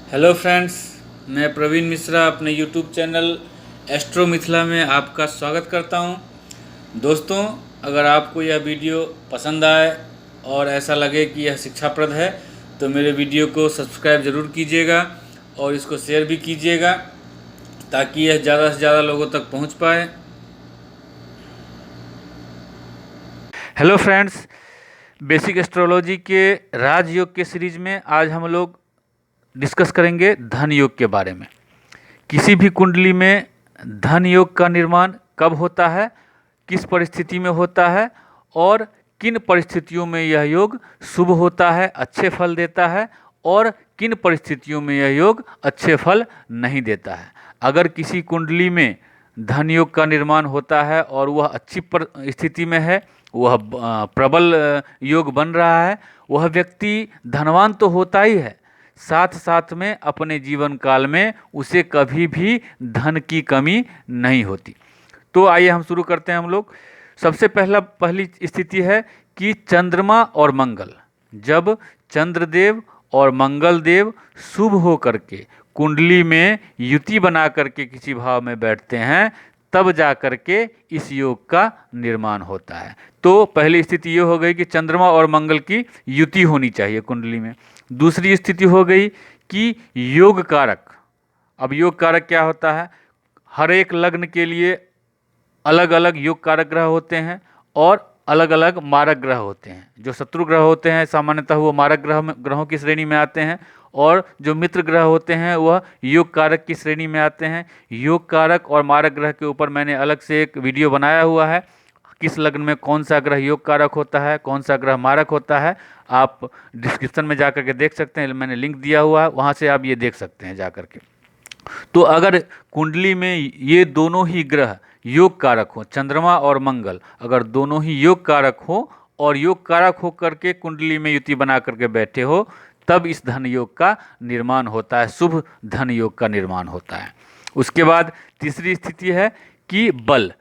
Hello friends, मैं प्रवीण मिश्रा अपने YouTube channel astro Mithila में आपका स्वागत करता हूं। दोस्तों, अगर आपको यह वीडियो पसंद आए और ऐसा लगे कि यह शिक्षाप्रद है तो मेरे वीडियो को सब्सक्राइब ज़रूर कीजिएगा और इसको शेयर भी कीजिएगा ताकि यह ज़्यादा से ज़्यादा लोगों तक पहुंच पाए। हेलो फ्रेंड्स, बेसिक एस्ट्रोलॉजी के राजयोग के सीरीज में आज हम लोग डिस्कस करेंगे धन योग के बारे में। किसी भी कुंडली में धन योग का निर्माण कब होता है, किस परिस्थिति में होता है और किन परिस्थितियों में यह योग शुभ होता है, अच्छे फल देता है और किन परिस्थितियों में यह योग अच्छे फल नहीं देता है। अगर किसी कुंडली में धन योग का निर्माण होता है और वह अच्छी स्थिति में है, वह प्रबल योग बन रहा है, वह व्यक्ति धनवान तो होता ही है, साथ साथ में अपने जीवन काल में उसे कभी भी धन की कमी नहीं होती। तो आइए हम शुरू करते हैं। हम लोग सबसे पहली स्थिति है कि चंद्रमा और मंगल, जब चंद्रदेव और मंगल देव शुभ हो करके कुंडली में युति बना करके किसी भाव में बैठते हैं, तब जा करके इस योग का निर्माण होता है। तो पहली स्थिति ये हो गई कि चंद्रमा और मंगल की युति होनी चाहिए कुंडली में। दूसरी स्थिति हो गई कि योग कारक। अब योग कारक क्या होता है? हर एक लग्न के लिए अलग अलग योग कारक ग्रह होते हैं और अलग अलग मारक ग्रह होते हैं। जो शत्रु ग्रह होते हैं सामान्यतः वो मारक ग्रहों की श्रेणी में आते हैं और जो मित्र ग्रह होते हैं वह योग कारक की श्रेणी में आते हैं। योग कारक और मारक ग्रह के ऊपर मैंने अलग से एक वीडियो बनाया हुआ है। किस लग्न में कौन सा ग्रह योग कारक होता है, कौन सा ग्रह मारक होता है, आप डिस्क्रिप्शन में जा करके देख सकते हैं। मैंने लिंक दिया हुआ है, वहाँ से आप ये देख सकते हैं जा करके। तो अगर कुंडली में ये दोनों ही ग्रह योग कारक हो, चंद्रमा और मंगल अगर दोनों ही योग कारक हो और योग कारक हो करके कुंडली में युति बना करके बैठे हो, तब इस धन योग का निर्माण होता है, शुभ धन योग का निर्माण होता है। उसके बाद तीसरी स्थिति है कि बल।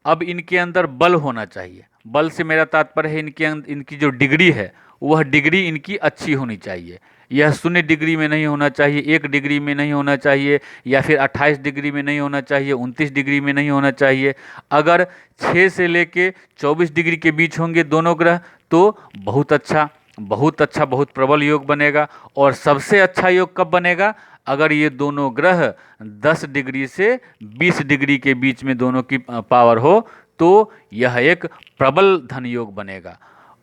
अब इनके अंदर बल होना चाहिए। बल से मेरा तात्पर्य है इनकी जो डिग्री है वह डिग्री इनकी अच्छी होनी चाहिए। यह 0 डिग्री में नहीं होना चाहिए, 1 डिग्री में नहीं होना चाहिए, या फिर 28 डिग्री में नहीं होना चाहिए, 29 डिग्री में नहीं होना चाहिए। अगर 6 से लेके 24 डिग्री के बीच होंगे दोनों ग्रह तो बहुत अच्छा बहुत प्रबल योग बनेगा। और सबसे अच्छा योग कब बनेगा? अगर ये दोनों ग्रह 10 डिग्री से 20 डिग्री के बीच में दोनों की पावर हो तो यह एक प्रबल धन योग बनेगा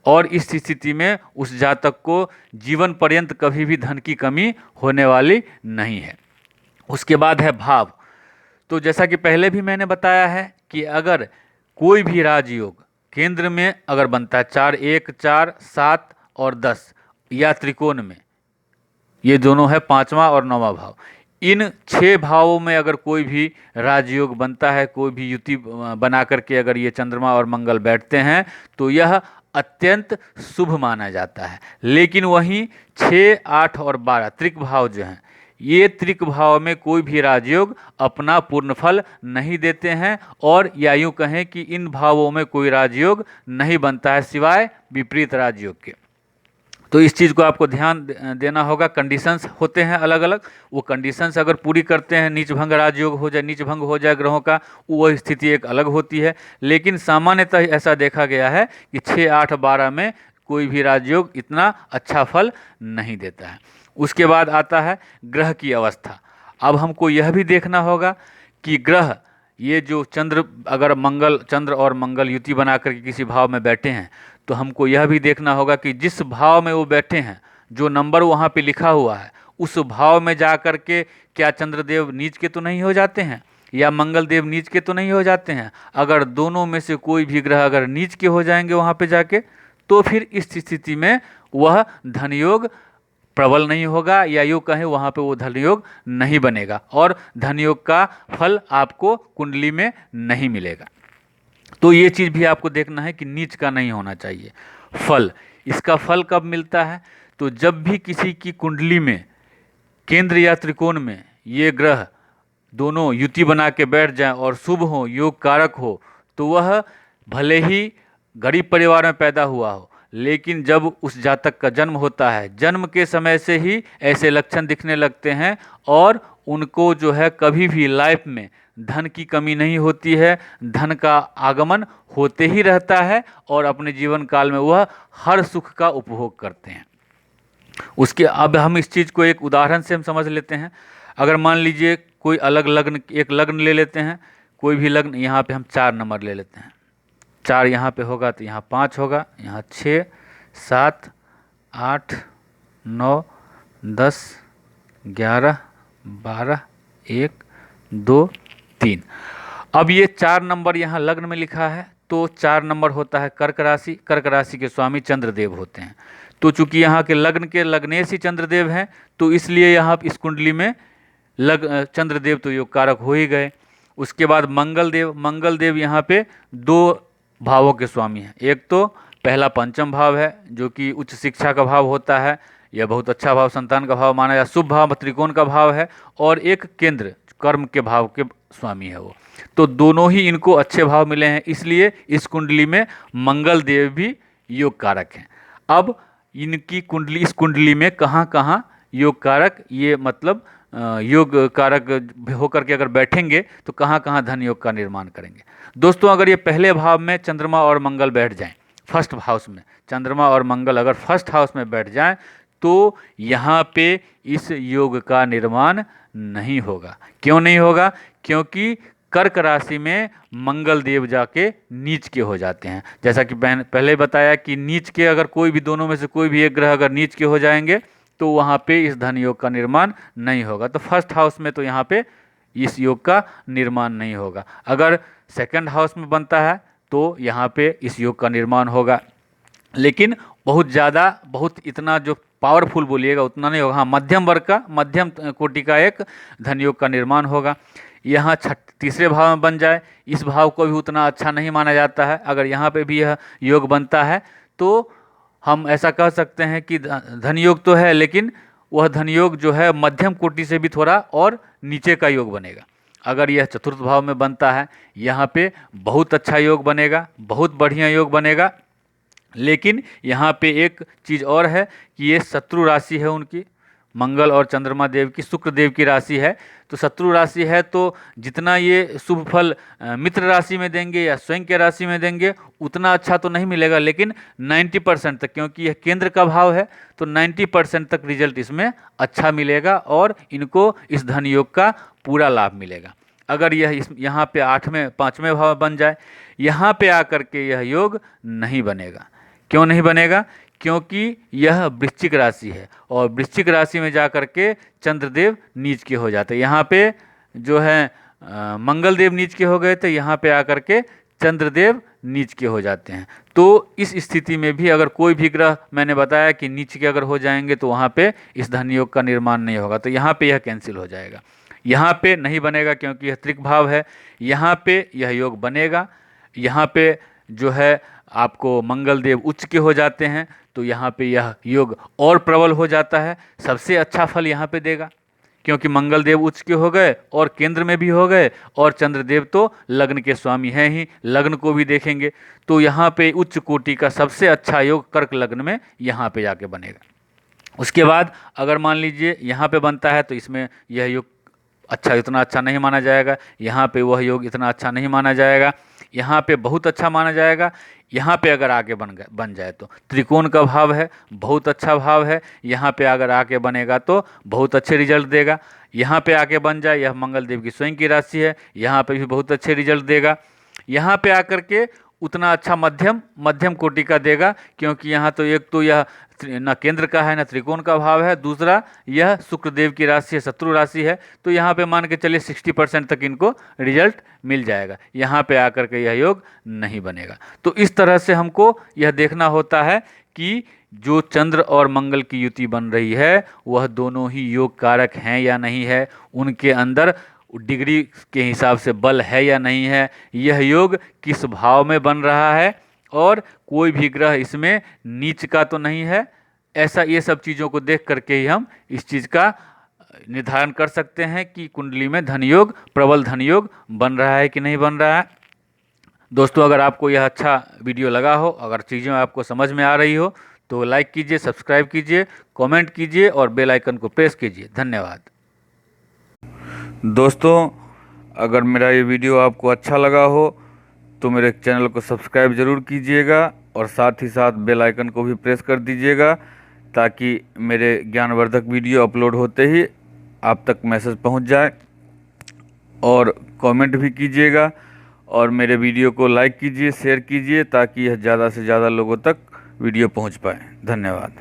और इस स्थिति में उस जातक को जीवन पर्यंत कभी भी धन की कमी होने वाली नहीं है। उसके बाद है भाव। तो जैसा कि पहले भी मैंने बताया है कि अगर कोई भी राजयोग केंद्र में अगर बनता है 4, 1, 4, 7 और 10 या त्रिकोण में, ये दोनों है 5वां और 9वां भाव, इन 6 भावों में अगर कोई भी राजयोग बनता है, कोई भी युति बना करके अगर ये चंद्रमा और मंगल बैठते हैं तो यह अत्यंत शुभ माना जाता है। लेकिन वहीं 6, 8 और 12 त्रिक भाव जो हैं, ये त्रिक भाव में कोई भी राजयोग अपना पूर्ण फल नहीं देते हैं और या यूँ कहें कि इन भावों में कोई राजयोग नहीं बनता है सिवाय विपरीत राजयोग के। तो इस चीज़ को आपको ध्यान देना होगा। कंडीशंस होते हैं अलग अलग, वो कंडीशंस अगर पूरी करते हैं, नीच भंग राजयोग हो जाए, नीच भंग हो जाए ग्रहों का, वो स्थिति एक अलग होती है। लेकिन सामान्यतः ऐसा देखा गया है कि 6, 8, 12 में कोई भी राजयोग इतना अच्छा फल नहीं देता है। उसके बाद आता है ग्रह की अवस्था। अब हमको यह भी देखना होगा कि ग्रह ये जो चंद्र और मंगल युति बना करके किसी भाव में बैठे हैं तो हमको यह भी देखना होगा कि जिस भाव में वो बैठे हैं, जो नंबर वहाँ पे लिखा हुआ है, उस भाव में जा कर के क्या चंद्रदेव नीच के तो नहीं हो जाते हैं या मंगल देव नीच के तो नहीं हो जाते हैं। अगर दोनों में से कोई भी ग्रह अगर नीच के हो जाएंगे वहाँ पे जाके, तो फिर इस स्थिति में वह धनयोग प्रबल नहीं होगा या यूँ कहें वहाँ पे वो धनयोग नहीं बनेगा और धनयोग का फल आपको कुंडली में नहीं मिलेगा। तो ये चीज़ भी आपको देखना है कि नीच का नहीं होना चाहिए। फल, इसका फल कब मिलता है? तो जब भी किसी की कुंडली में केंद्र या त्रिकोण में ये ग्रह दोनों युति बना के बैठ जाएं और शुभ हो, योग कारक हो, तो वह भले ही गरीब परिवार में पैदा हुआ हो लेकिन जब उस जातक का जन्म होता है, जन्म के समय से ही ऐसे लक्षण दिखने लगते हैं और उनको जो है कभी भी लाइफ में धन की कमी नहीं होती है, धन का आगमन होते ही रहता है और अपने जीवन काल में वह हर सुख का उपभोग करते हैं। उसके अब हम इस चीज़ को एक उदाहरण से हम समझ लेते हैं। अगर मान लीजिए कोई अलग लग्न, एक लग्न ले लेते हैं, कोई भी लग्न, यहाँ पे हम 4 नंबर ले लेते हैं। 4 यहाँ पे होगा तो यहाँ 5 होगा, यहाँ 6, 7, 8, 9, 10, 11, 12, 1, 2, 3। अब ये 4 नंबर यहाँ लग्न में लिखा है तो 4 नंबर होता है कर्क राशि। कर्क राशि के स्वामी चंद्रदेव होते हैं। तो चूंकि यहाँ के लग्न के लग्नेश ही चंद्रदेव हैं तो इसलिए यहाँ इस कुंडली में चंद्रदेव तो योग कारक हो ही गए। उसके बाद मंगल देव यहाँ पे 2 भावों के स्वामी हैं। एक तो पहला पंचम भाव है जो कि उच्च शिक्षा का भाव होता है, यह बहुत अच्छा भाव, संतान का भाव माना जाता, शुभ भाव त्रिकोण का भाव है, और एक केंद्र कर्म के भाव के स्वामी है वो। तो दोनों ही इनको अच्छे भाव मिले हैं, इसलिए इस कुंडली में मंगल देव भी योग कारक हैं। अब इनकी कुंडली, इस कुंडली में कहाँ कहाँ योग कारक, ये मतलब योग कारक होकर के अगर बैठेंगे तो कहाँ कहाँ धन योग का निर्माण करेंगे। दोस्तों, अगर ये पहले भाव में चंद्रमा और मंगल बैठ जाएं, फर्स्ट हाउस में चंद्रमा और मंगल अगर फर्स्ट हाउस में बैठ जाएं तो यहाँ पे इस योग का निर्माण नहीं होगा। क्यों नहीं होगा? क्योंकि कर्क राशि में मंगल देव जाके नीच के हो जाते हैं। जैसा कि पहले बताया कि नीच के, अगर कोई भी दोनों में से कोई भी एक ग्रह अगर नीच के हो जाएंगे तो वहाँ पे इस धन योग का निर्माण नहीं होगा। तो फर्स्ट हाउस में तो यहाँ पे इस योग का निर्माण नहीं होगा। अगर सेकंड हाउस में बनता है तो यहाँ पे इस योग का निर्माण होगा, लेकिन बहुत ज़्यादा, बहुत इतना जो पावरफुल बोलिएगा उतना नहीं होगा। हाँ, मध्यम वर्ग का, मध्यम कोटि का एक धन योग का निर्माण होगा। यहाँ तीसरे भाव में बन जाए, इस भाव को भी उतना अच्छा नहीं माना जाता है। अगर यहाँ पे भी यह योग बनता है तो हम ऐसा कह सकते हैं कि धन योग तो है, लेकिन वह धन योग जो है मध्यम कोटि से भी थोड़ा और नीचे का योग बनेगा। अगर यह चतुर्थ भाव में बनता है, यहाँ पे बहुत अच्छा योग बनेगा, बहुत बढ़िया योग बनेगा। लेकिन यहाँ पे एक चीज़ और है कि ये शत्रु राशि है उनकी, मंगल और चंद्रमा देव की, शुक्र देव की राशि है। तो शत्रु राशि है तो जितना ये शुभ फल मित्र राशि में देंगे या स्वयं के राशि में देंगे उतना अच्छा तो नहीं मिलेगा, लेकिन 90% तक, क्योंकि यह केंद्र का भाव है तो 90% तक रिजल्ट इसमें अच्छा मिलेगा और इनको इस धन योग का पूरा लाभ मिलेगा। अगर यह यहाँ पे 8वें 5वें भाव बन जाए, यहाँ पे आकर के यह योग नहीं बनेगा। क्यों नहीं बनेगा? क्योंकि यह वृश्चिक राशि है और वृश्चिक राशि में जाकर के चंद्रदेव नीच के हो जाते हैं। यहाँ पे जो है मंगल देव नीच के हो गए थे, यहाँ पे आकर के चंद्रदेव नीच के हो जाते हैं। तो इस स्थिति में भी अगर कोई भी ग्रह, मैंने बताया कि नीच के अगर हो जाएंगे तो वहाँ पे इस धन योग का निर्माण नहीं होगा, तो यहाँ पे यह कैंसिल हो जाएगा। यहाँ पे नहीं बनेगा क्योंकि यह त्रिक भाव है। यहाँ पे यह योग बनेगा। यहाँ पे जो है आपको मंगल देव उच्च के हो जाते हैं तो यहाँ पे यह योग और प्रबल हो जाता है। सबसे अच्छा फल यहाँ पे देगा क्योंकि मंगल देव उच्च के हो गए और केंद्र में भी हो गए, और चंद्रदेव तो लग्न के स्वामी हैं ही, लग्न को भी देखेंगे। तो यहाँ पे उच्च कोटि का सबसे अच्छा योग कर्क लग्न में यहाँ पे जाके बनेगा। उसके बाद अगर मान लीजिए यहाँ पे बनता है तो इसमें यह योग अच्छा, इतना अच्छा नहीं माना जाएगा। यहाँ पे वह योग इतना अच्छा नहीं माना जाएगा। यहाँ पे बहुत अच्छा माना जाएगा। यहाँ पे अगर आके बन जाए तो त्रिकोण का भाव है, बहुत अच्छा भाव है। यहाँ पे अगर आके बनेगा तो बहुत अच्छे रिजल्ट देगा। यहाँ पे आके बन जाए, यह मंगल देव की स्वयं की राशि है, यहाँ पे भी बहुत अच्छे रिजल्ट देगा। यहाँ पे आकर के उतना अच्छा मध्यम कोटि का देगा, क्योंकि यहाँ तो एक तो यह न केंद्र का है न त्रिकोण का भाव है, दूसरा यह शुक्र देव की राशि है, शत्रु राशि है। तो यहाँ पे मान के चलिए 60% तक इनको रिजल्ट मिल जाएगा। यहाँ पे आकर के यह योग नहीं बनेगा। तो इस तरह से हमको यह देखना होता है कि जो चंद्र और मंगल की युति बन रही है वह दोनों ही योग कारक हैं या नहीं है, उनके अंदर डिग्री के हिसाब से बल है या नहीं है, यह योग किस भाव में बन रहा है, और कोई भी ग्रह इसमें नीच का तो नहीं है। ऐसा ये सब चीज़ों को देख करके ही हम इस चीज़ का निर्धारण कर सकते हैं कि कुंडली में धन योग, प्रबल धन योग बन रहा है कि नहीं बन रहा है। दोस्तों, अगर आपको यह अच्छा वीडियो लगा हो, अगर चीज़ें आपको समझ में आ रही हो, तो लाइक कीजिए, सब्सक्राइब कीजिए, कमेंट कीजिए और बेल आइकन को प्रेस कीजिए। धन्यवाद। दोस्तों, अगर मेरा ये वीडियो आपको अच्छा लगा हो तो मेरे चैनल को सब्सक्राइब ज़रूर कीजिएगा और साथ ही साथ बेल आइकन को भी प्रेस कर दीजिएगा, ताकि मेरे ज्ञानवर्धक वीडियो अपलोड होते ही आप तक मैसेज पहुंच जाए। और कमेंट भी कीजिएगा और मेरे वीडियो को लाइक कीजिए, शेयर कीजिए, ताकि यह ज़्यादा से ज़्यादा लोगों तक वीडियो पहुंच पाए। धन्यवाद।